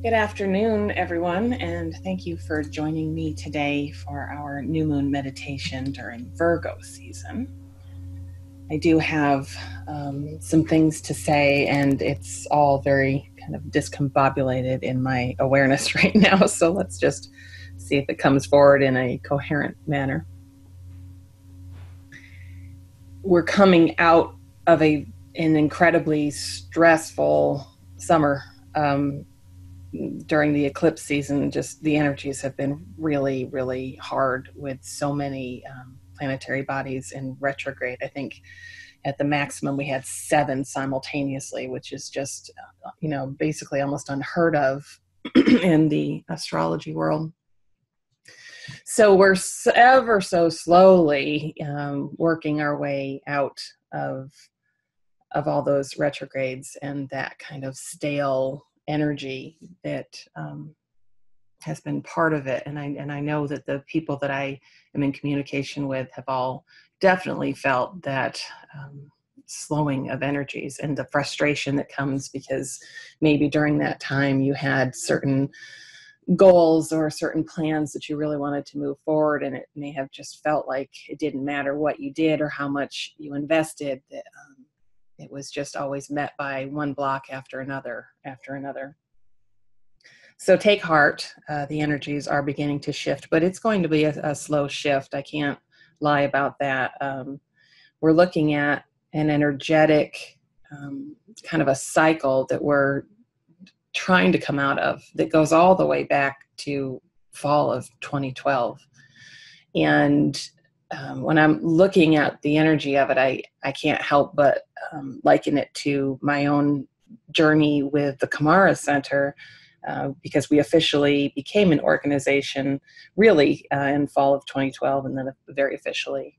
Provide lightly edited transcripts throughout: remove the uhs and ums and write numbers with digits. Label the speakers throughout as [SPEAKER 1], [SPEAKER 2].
[SPEAKER 1] Good afternoon, everyone, and thank you for joining me today for our new moon meditation during Virgo season. I do have some things to say, and it's all very kind of discombobulated in my awareness right now, so let's just see if it comes forward in a coherent manner. We're coming out of an incredibly stressful summer. During the eclipse season, just the energies have been really, really hard with so many planetary bodies in retrograde. I think at the maximum we had 7 simultaneously, which is just, basically almost unheard of in the astrology world. So we're ever so slowly working our way out of all those retrogrades and that kind of stale energy that has been part of it. And I know that the people that I am in communication with have all definitely felt that slowing of energies and the frustration that comes because maybe during that time you had certain goals or certain plans that you really wanted to move forward, and it may have just felt like it didn't matter what you did or how much you invested, that it was just always met by one block after another. So take heart. The energies are beginning to shift, but it's going to be a slow shift. I can't lie about that. We're looking at an energetic kind of a cycle that we're trying to come out of that goes all the way back to fall of 2012. And when I'm looking at the energy of it, I can't help but liken it to my own journey with the Kumara Center, because we officially became an organization really in fall of 2012, and then very officially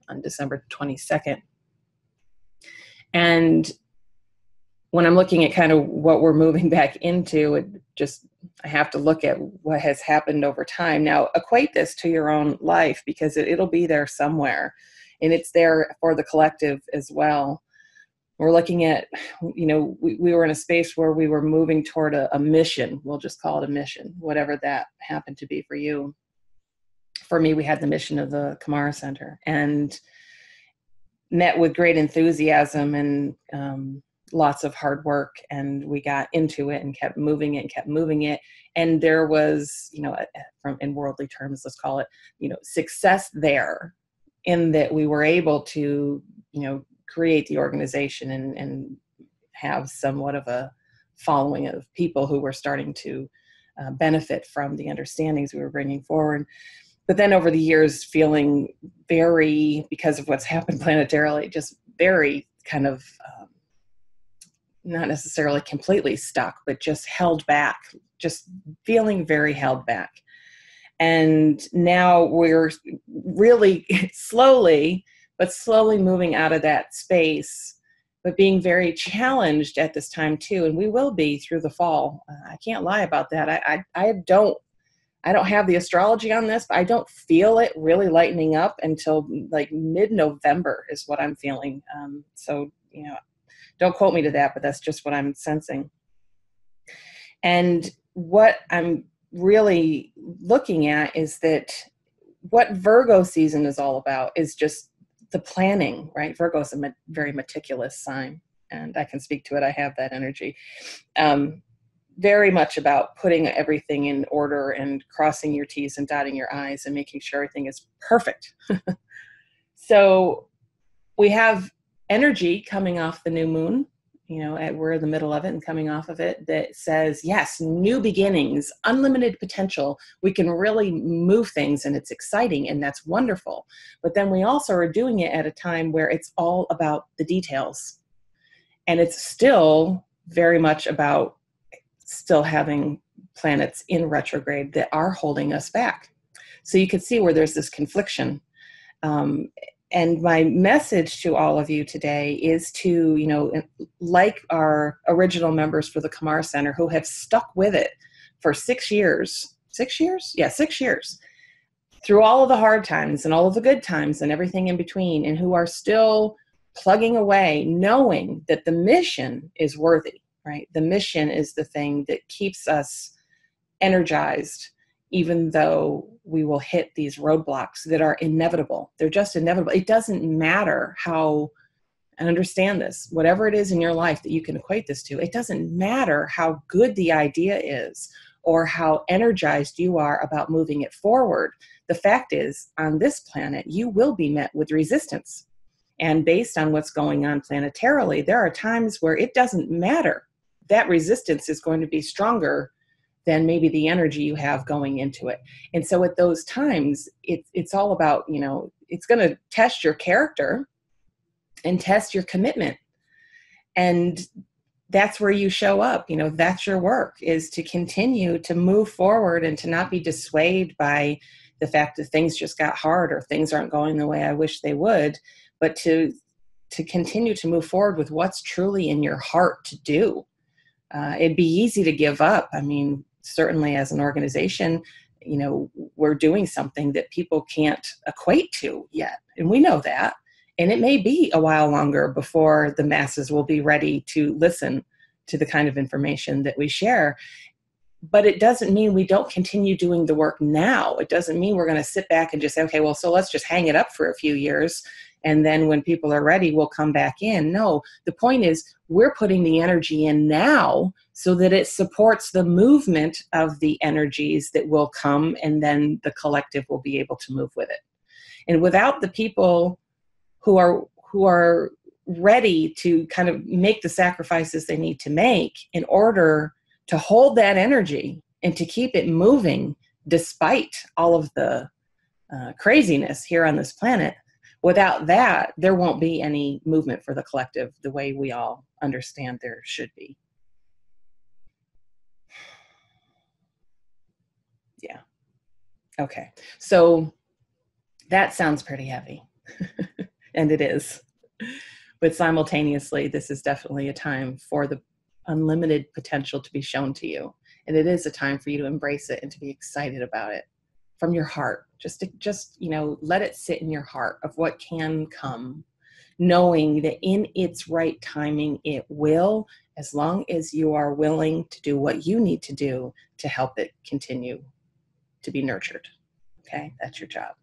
[SPEAKER 1] on December 22nd. And when I'm looking at kind of what we're moving back into, I have to look at what has happened over time. Now, equate this to your own life, because it'll be there somewhere, and it's there for the collective as well. We're looking at, we were in a space where we were moving toward a mission. We'll just call it a mission, whatever that happened to be for you. For me, we had the mission of the Kumara Center, and met with great enthusiasm and lots of hard work, and we got into it and kept moving it. And there was, from in worldly terms, let's call it, success there, in that we were able to, create the organization and have somewhat of a following of people who were starting to benefit from the understandings we were bringing forward. But then over the years, feeling very, because of what's happened planetarily, just very kind of not necessarily completely stuck, but just held back, just feeling very held back. And now we're really slowly moving out of that space, but being very challenged at this time too. And we will be through the fall. I can't lie about that. I don't have the astrology on this, but I don't feel it really lightening up until like mid-November is what I'm feeling. So, don't quote me to that, but that's just what I'm sensing. And what I'm really looking at is that what Virgo season is all about is just the planning, right? Virgo is a very meticulous sign, and I can speak to it. I have that energy. Very much about putting everything in order and crossing your T's and dotting your I's and making sure everything is perfect. So we have energy coming off the new moon, we're in the middle of it and coming off of it, that says, yes, new beginnings, unlimited potential. We can really move things, and it's exciting, and that's wonderful. But then we also are doing it at a time where it's all about the details. And it's still very much about still having planets in retrograde that are holding us back. So you can see where there's this confliction. And my message to all of you today is to, like our original members for the Kumara Center who have stuck with it for 6 years. 6 years? Yeah, 6 years. Through all of the hard times and all of the good times and everything in between, and who are still plugging away, knowing that the mission is worthy. right? The mission is the thing that keeps us energized, even though we will hit these roadblocks that are inevitable. They're just inevitable. It doesn't matter how, and understand this, whatever it is in your life that you can equate this to, it doesn't matter how good the idea is or how energized you are about moving it forward. The fact is, on this planet, you will be met with resistance. And based on what's going on planetarily, there are times where it doesn't matter. That resistance is going to be stronger than maybe the energy you have going into it. And so at those times, it's all about, it's going to test your character and test your commitment. And that's where you show up. That's your work, is to continue to move forward and to not be dissuaded by the fact that things just got hard or things aren't going the way I wish they would, but to continue to move forward with what's truly in your heart to do. It'd be easy to give up. I mean, certainly as an organization, we're doing something that people can't equate to yet. And we know that. And it may be a while longer before the masses will be ready to listen to the kind of information that we share. But it doesn't mean we don't continue doing the work now. It doesn't mean we're going to sit back and just say, okay, well, so let's just hang it up for a few years. And then when people are ready, we'll come back in. No, the point is we're putting the energy in now so that it supports the movement of the energies that will come, and then the collective will be able to move with it. And without the people who are ready to kind of make the sacrifices they need to make in order to hold that energy and to keep it moving despite all of the craziness here on this planet, without that, there won't be any movement for the collective the way we all understand there should be. Yeah. Okay. So that sounds pretty heavy. And it is. But simultaneously, this is definitely a time for the unlimited potential to be shown to you. And it is a time for you to embrace it and to be excited about it from your heart. Just let it sit in your heart of what can come, knowing that in its right timing, it will, as long as you are willing to do what you need to do to help it continue to be nurtured. Okay, that's your job.